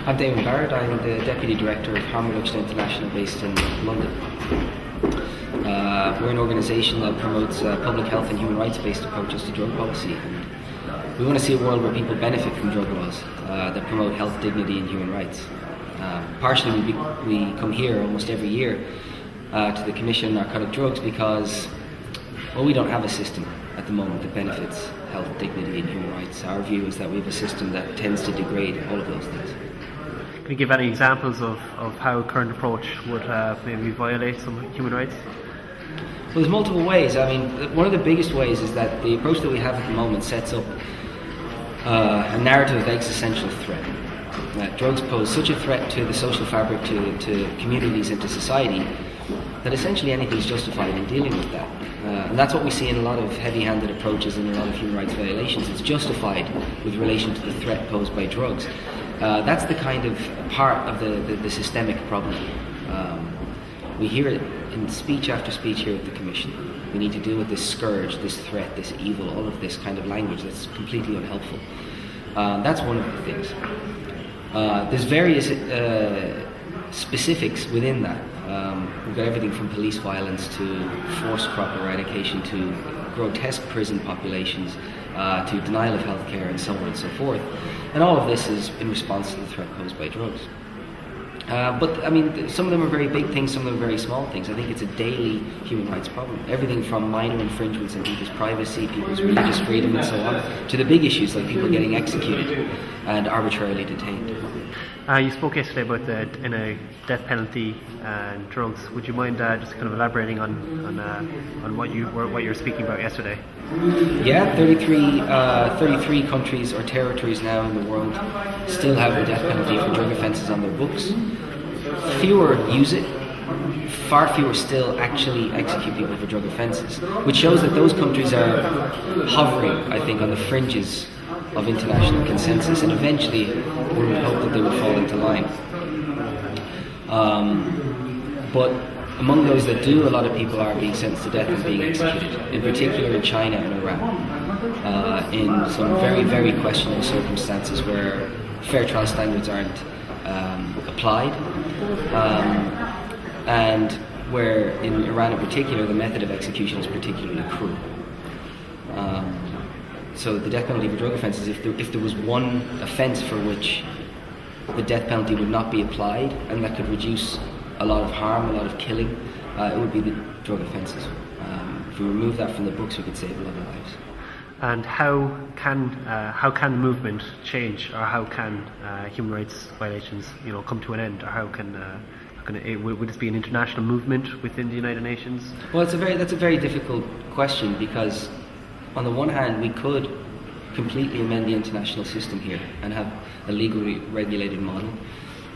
I'm Damon Barrett. I'm the Deputy Director of Harm Reduction International based in London. We're an organisation that promotes public health and human rights based approaches to drug policy. And we want to see a world where people benefit from drug laws that promote health, dignity and human rights. Partially we come here almost every year to the Commission on Narcotic Drugs because we don't have a system at the moment that benefits health, dignity and human rights. Our view is that we have a system that tends to degrade all of those things. Can you give any examples of how a current approach would maybe violate some human rights? Well, there's multiple ways. I mean, one of the biggest ways is that the approach that we have at the moment sets up a narrative of existential threat. Drugs pose such a threat to the social fabric, to communities and to society, that essentially anything is justified in dealing with that. And that's what we see in a lot of heavy-handed approaches and a lot of human rights violations. It's justified with relation to the threat posed by drugs. That's the kind of part of the systemic problem. We hear it in speech after speech here at the Commission. We need to deal with this scourge, this threat, this evil, all of this kind of language that's completely unhelpful. That's one of the things. There's various specifics within that. We've got everything from police violence to forced crop eradication to grotesque prison populations to denial of healthcare and so on and so forth. And all of this is in response to the threat posed by drugs. But I mean, some of them are very big things, some of them are very small things. I think it's a daily human rights problem. Everything from minor infringements on people's privacy, people's religious freedom and so on, to the big issues like people getting executed and arbitrarily detained. You spoke yesterday about the death penalty and drugs. Would you mind just kind of elaborating on what you were speaking about yesterday? Yeah, 33 countries or territories now in the world still have the death penalty for drug offences on their books. Fewer use it. Far fewer still actually execute people for drug offences, which shows that those countries are hovering, I think, on the fringes of international consensus, and eventually we would hope that they would fall into line. But among those that do, a lot of people are being sentenced to death and being executed, in particular in China and Iran, in some very, very questionable circumstances where fair trial standards aren't applied, and where in Iran in particular the method of execution is particularly cruel. So the death penalty for drug offences, if there was one offence for which the death penalty would not be applied and that could reduce a lot of harm, a lot of killing, it would be the drug offences. If we remove that from the books, we could save a lot of lives. And how can the movement change, or how can human rights violations, come to an end, or how can would this be an international movement within the United Nations? Well, that's a very difficult question, because on the one hand, we could completely amend the international system here and have a legally regulated model,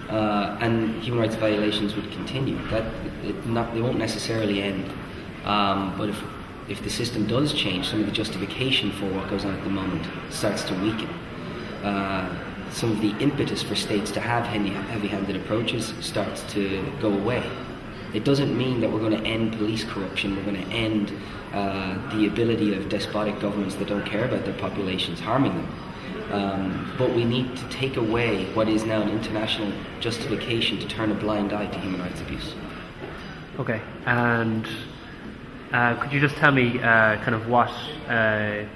and human rights violations would continue. They won't necessarily end, but if the system does change, some of the justification for what goes on at the moment starts to weaken. Some of the impetus for states to have heavy-handed approaches starts to go away. It doesn't mean that we're going to end police corruption, we're going to end the ability of despotic governments that don't care about their populations harming them. But we need to take away what is now an international justification to turn a blind eye to human rights abuse. Okay, and could you just tell me kind of what kind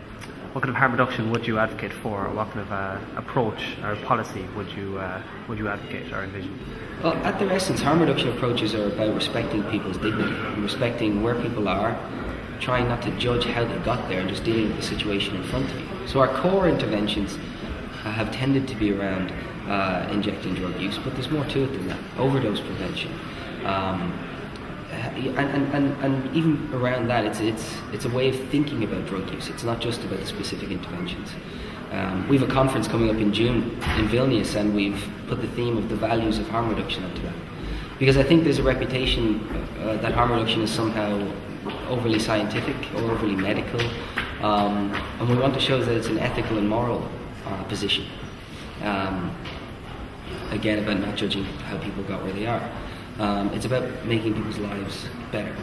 of harm reduction would you advocate for, or what kind of approach or policy would you advocate or envision? Well, at their essence, harm reduction approaches are about respecting people's dignity, and respecting where people are, trying not to judge how they got there, and just dealing with the situation in front of you. So our core interventions have tended to be around injecting drug use, but there's more to it than that. Overdose prevention. And even around that, it's a way of thinking about drug use. It's not just about the specific interventions. We have a conference coming up in June in Vilnius, and we've put the theme of the values of harm reduction onto that. Because I think there's a reputation that harm reduction is somehow overly scientific or overly medical, and we want to show that it's an ethical and moral position. Again, about not judging how people got where they are. It's about making people's lives better.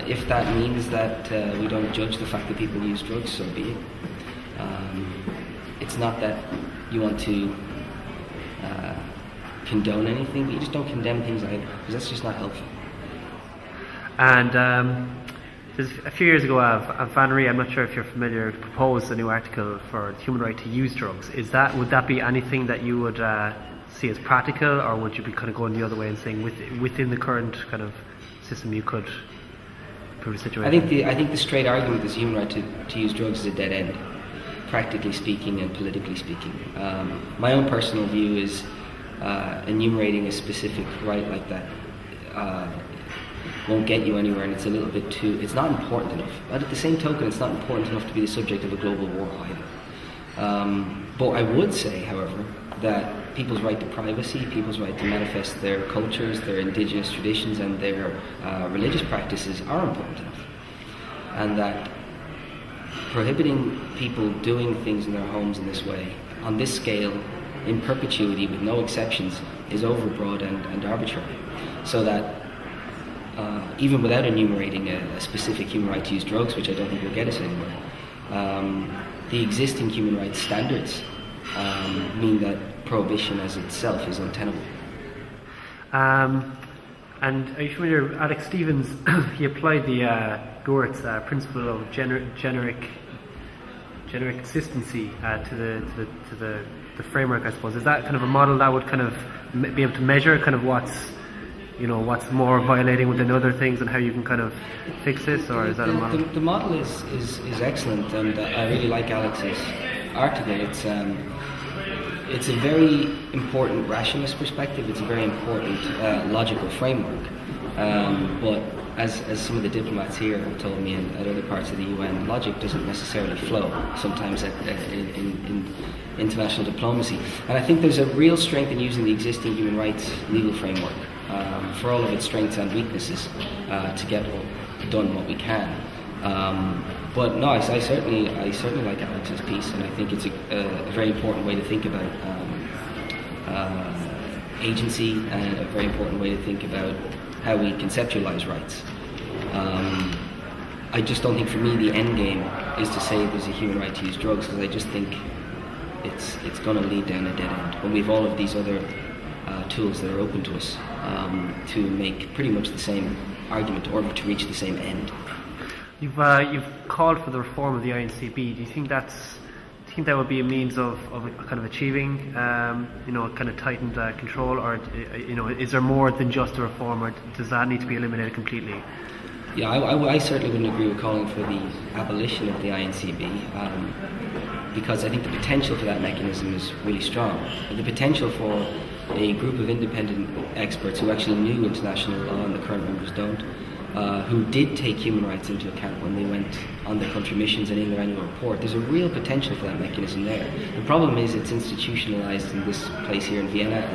If that means that we don't judge the fact that people use drugs, so be it. It's not that you want to condone anything, but you just don't condemn things either, because that's just not helpful. And there's a few years ago, Vannery, I'm not sure if you're familiar, proposed a new article for the human right to use drugs. Would that be anything that you would see as practical, or would you be kind of going the other way and saying within the current kind of system you could improve the situation? I think the straight argument is human right to use drugs is a dead end, practically speaking and politically speaking. My own personal view is enumerating a specific right like that won't get you anywhere, and it's a little bit too, it's not important enough. But at the same token, it's not important enough to be the subject of a global war either. But I would say, however, that people's right to privacy, people's right to manifest their cultures, their indigenous traditions and their religious practices are important enough. And that prohibiting people doing things in their homes in this way, on this scale, in perpetuity with no exceptions, is overbroad and arbitrary. So that even without enumerating a specific human right to use drugs, which I don't think will get us anywhere, the existing human rights standards mean that prohibition as itself is untenable. And are you familiar with Alex Stevens? He applied the Gurt's principle of generic consistency to the framework, I suppose. Is that kind of a model that would kind of be able to measure kind of what's more violating within other things and how you can kind of fix this, or is that a model? The model is excellent, and I really like Alex's article. It's a very important rationalist perspective. It's a very important logical framework. But as some of the diplomats here have told me, and at other parts of the UN, logic doesn't necessarily flow sometimes in international diplomacy. And I think there's a real strength in using the existing human rights legal framework for all of its strengths and weaknesses to get done what we can. But no, I certainly like Alex's piece, and I think it's a very important way to think about agency, and a very important way to think about how we conceptualize rights. I just don't think, for me, the end game is to say there's a human right to use drugs, because I just think it's going to lead down a dead end when we have all of these other tools that are open to us to make pretty much the same argument or to reach the same end. You've called for the reform of the INCB. Do you think that would be a means of kind of achieving kind of tightened control, or is there more than just a reform, or does that need to be eliminated completely? Yeah, I certainly wouldn't agree with calling for the abolition of the INCB, because I think the potential for that mechanism is really strong. The potential for a group of independent experts who actually knew international law, and the current members don't, who did take human rights into account when they went on their country missions and in their annual report. There's a real potential for that mechanism there. The problem is it's institutionalized in this place here in Vienna,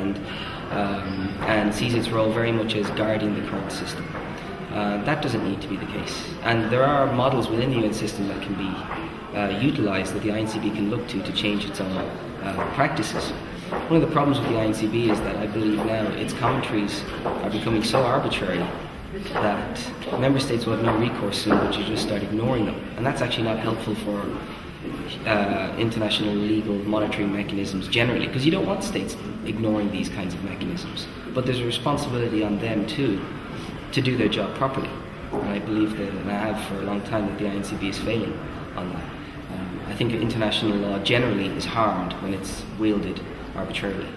and sees its role very much as guarding the current system. That doesn't need to be the case. And there are models within the UN system that can be utilised, that the INCB can look to change its own practices. One of the problems with the INCB is that I believe now its commentaries are becoming so arbitrary that member states will have no recourse soon but you just start ignoring them. And that's actually not helpful for international legal monitoring mechanisms generally, because you don't want states ignoring these kinds of mechanisms. But there's a responsibility on them too to do their job properly. And I believe that, and I have for a long time, that the INCB is failing on that. I think international law generally is harmed when it's wielded arbitrarily.